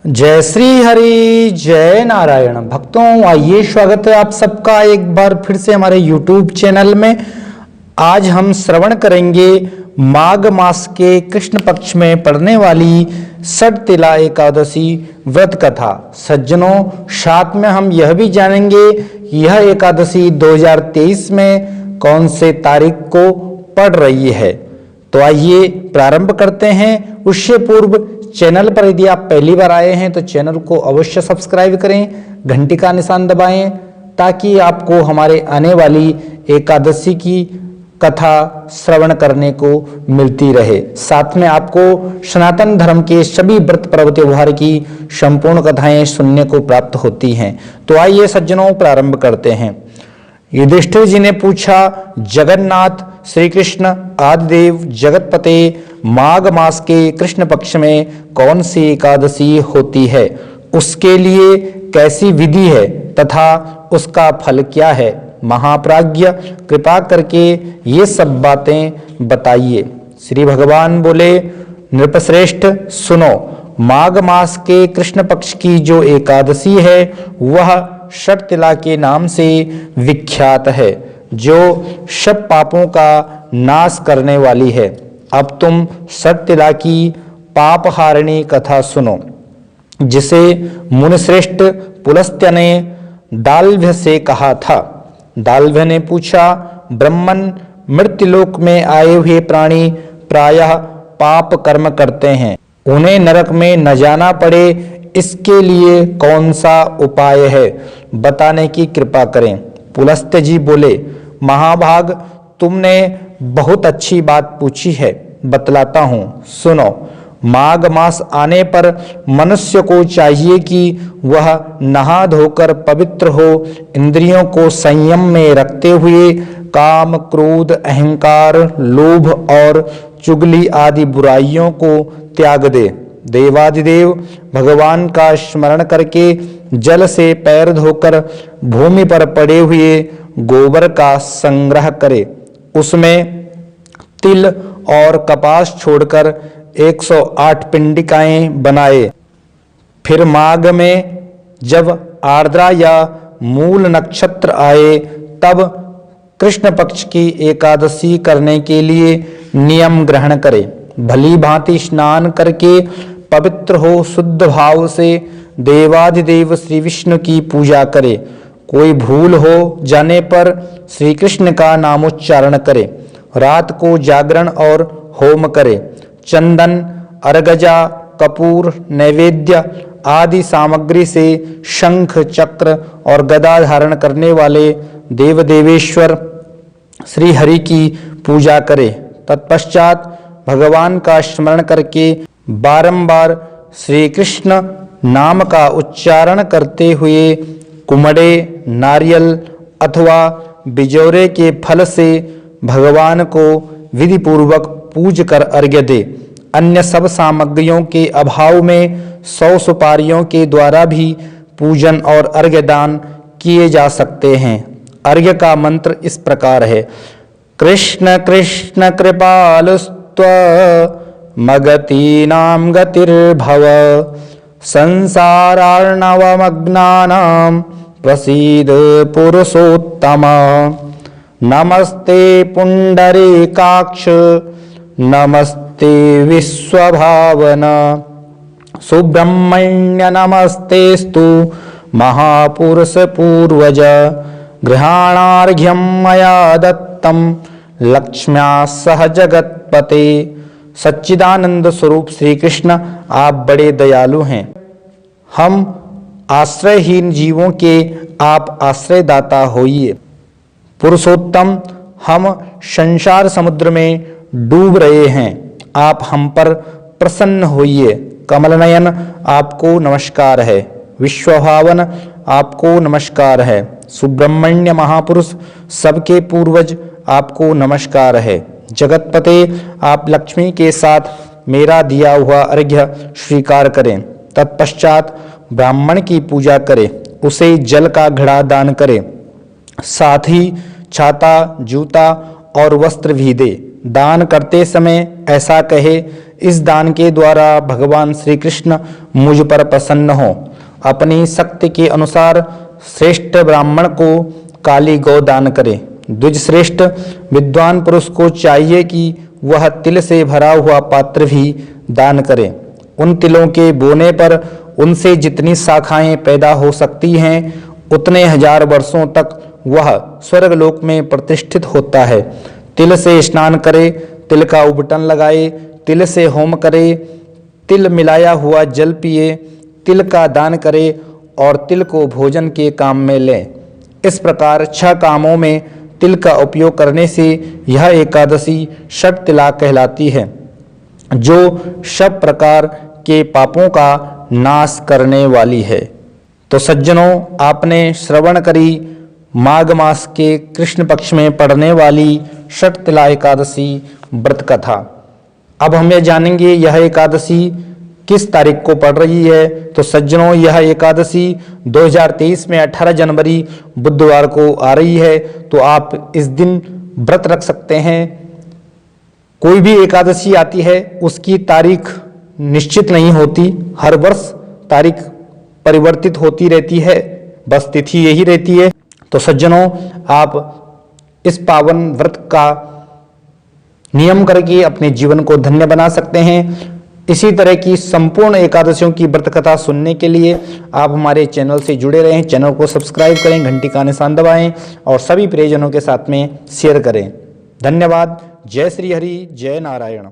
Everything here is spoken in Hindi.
जय श्री हरि जय नारायण भक्तों, आइए स्वागत है आप सबका एक बार फिर से हमारे YouTube चैनल में। आज हम श्रवण करेंगे माघ मास के कृष्ण पक्ष में पड़ने वाली षटतिला एकादशी व्रत कथा। सज्जनों, साथ में हम यह भी जानेंगे कि यह एकादशी 2023 में कौन से तारीख को पड़ रही है। तो आइए प्रारंभ करते हैं। उससे पूर्व चैनल पर यदि आप पहली बार आए हैं तो चैनल को अवश्य सब्सक्राइब करें, घंटी का निशान दबाएं ताकि आपको हमारे आने वाली एकादशी की कथा श्रवण करने को मिलती रहे। साथ में आपको सनातन धर्म के सभी व्रत पर्व त्योहार की संपूर्ण कथाएं सुनने को प्राप्त होती हैं। तो आइए सज्जनों प्रारंभ करते हैं। युधिष्ठिर जी ने पूछा, जगन्नाथ श्री कृष्ण आदिदेव जगतपते माघ मास के कृष्ण पक्ष में कौन सी एकादशी होती है, उसके लिए कैसी विधि है तथा उसका फल क्या है। महाप्राज्ञ कृपा करके ये सब बातें बताइए। श्री भगवान बोले, नृपश्रेष्ठ सुनो, माघ मास के कृष्ण पक्ष की जो एकादशी है वह षटतिला के नाम से विख्यात है, जो सब पापों का नाश करने वाली है। अब तुम षटतिला की पापहारिणी कथा सुनो, जिसे मुनिश्रेष्ठ पुलस्त्य ने दाल्भ्य से कहा था। दाल्भ्य ने पूछा, ब्रह्मन मृत्युलोक में आए हुए प्राणी प्रायः पाप कर्म करते हैं, उन्हें नरक में न जाना पड़े, इसके लिए कौन सा उपाय है, बताने की कृपा करें। पुलस्त्य जी बोले, महाभाग, तुमने बहुत अच्छी बात पूछी है, बतलाता हूँ, सुनो। माघ मास आने पर मनुष्य को चाहिए कि वह नहा धोकर पवित्र हो, इंद्रियों को संयम में रखते हुए काम, क्रोध, अहंकार, लोभ और चुगली आदि बुराइयों को त्याग दे। देवादिदेव भगवान का स्मरण करके जल से पैर धोकर भूमि पर पड़े हुए गोबर का संग्रह करे, उसमें तिल और कपास छोड़कर 108 पिंडिकाएं बनाए। फिर माघ में जब आर्द्रा या मूल नक्षत्र आए तब कृष्ण पक्ष की एकादशी करने के लिए नियम ग्रहण करे। भली भांति स्नान करके पवित्र हो शुद्ध भाव से देवाधिदेव श्री विष्णु की पूजा करे। कोई भूल हो जाने पर श्री कृष्ण का नामोच्चारण करे। रात को जागरण और होम करे। चंदन, अर्गजा, कपूर, नैवेद्य आदि सामग्री से शंख, चक्र और गदा धारण करने वाले देव देवेश्वर श्री हरि की पूजा करे। तत्पश्चात भगवान का स्मरण करके बारंबार श्री कृष्ण नाम का उच्चारण करते हुए कुमड़े, नारियल अथवा बिजौरे के फल से भगवान को विधि पूर्वक पूज कर अर्घ्य दे। अन्य सब सामग्रियों के अभाव में 100 सुपारियों के द्वारा भी पूजन और अर्घ्य दान किए जा सकते हैं। अर्घ्य का मंत्र इस प्रकार है, कृष्ण कृष्ण कृपालुस्त्व मगतीनां गतिर्भव संसारार्णवमग्नानां प्रसीद पुरुषोत्तम। नमस्ते पुंडरीकाक्ष नमस्ते विश्वभावन सुब्रह्मण्य नमस्तेस्तु महापुरुष पूर्वज। गृहाणार्घ्यं मया दत्तं लक्ष्म्या सह जगतपते। सच्चिदानंद स्वरूप श्री कृष्ण, आप बड़े दयालु हैं। हम आश्रयहीन जीवों के आप आश्रयदाता होइए। पुरुषोत्तम, हम संसार समुद्र में डूब रहे हैं, आप हम पर प्रसन्न होइए। कमलनयन, आपको नमस्कार है। विश्वभावन, आपको नमस्कार है। सुब्रह्मण्य महापुरुष, सबके पूर्वज, आपको नमस्कार है। जगतपते, आप लक्ष्मी के साथ मेरा दिया हुआ अर्घ्य स्वीकार करें। तत्पश्चात ब्राह्मण की पूजा करें, उसे जल का घड़ा दान करें, साथ ही छाता, जूता और वस्त्र भी दे। दान करते समय ऐसा कहे, इस दान के द्वारा भगवान श्री कृष्ण मुझ पर प्रसन्न हो। अपनी शक्ति के अनुसार श्रेष्ठ ब्राह्मण को काली गौ दान करे। द्विज श्रेष्ठ विद्वान पुरुष को चाहिए कि वह तिल से भरा हुआ पात्र भी दान करे। उन तिलों के बोने पर उनसे जितनी शाखाएं पैदा हो सकती हैं उतने हजार वर्षों तक वह स्वर्गलोक में प्रतिष्ठित होता है। तिल से स्नान करे, तिल का उबटन लगाए, तिल से होम करे, तिल मिलाया हुआ जल पिए, तिल का दान करे और तिल को भोजन के काम में लें। इस प्रकार 6 कामों में तिल का उपयोग करने से यह एकादशी षट तिला कहलाती है, जो सब प्रकार के पापों का नाश करने वाली है। तो सज्जनों, आपने श्रवण करी माघ मास के कृष्ण पक्ष में पड़ने वाली षट तिला एकादशी व्रत कथा। अब हम यह जानेंगे यह एकादशी किस तारीख को पड़ रही है। तो सज्जनों, यह एकादशी 2023 में 18 जनवरी बुधवार को आ रही है। तो आप इस दिन व्रत रख सकते हैं। कोई भी एकादशी आती है उसकी तारीख निश्चित नहीं होती, हर वर्ष तारीख परिवर्तित होती रहती है, बस तिथि यही रहती है। तो सज्जनों, आप इस पावन व्रत का नियम करके अपने जीवन को धन्य बना सकते हैं। इसी तरह की संपूर्ण एकादशियों की व्रत कथा सुनने के लिए आप हमारे चैनल से जुड़े रहें। चैनल को सब्सक्राइब करें, घंटी का निशान दबाएं और सभी प्रियजनों के साथ में शेयर करें। धन्यवाद। जय श्री हरि, जय नारायण।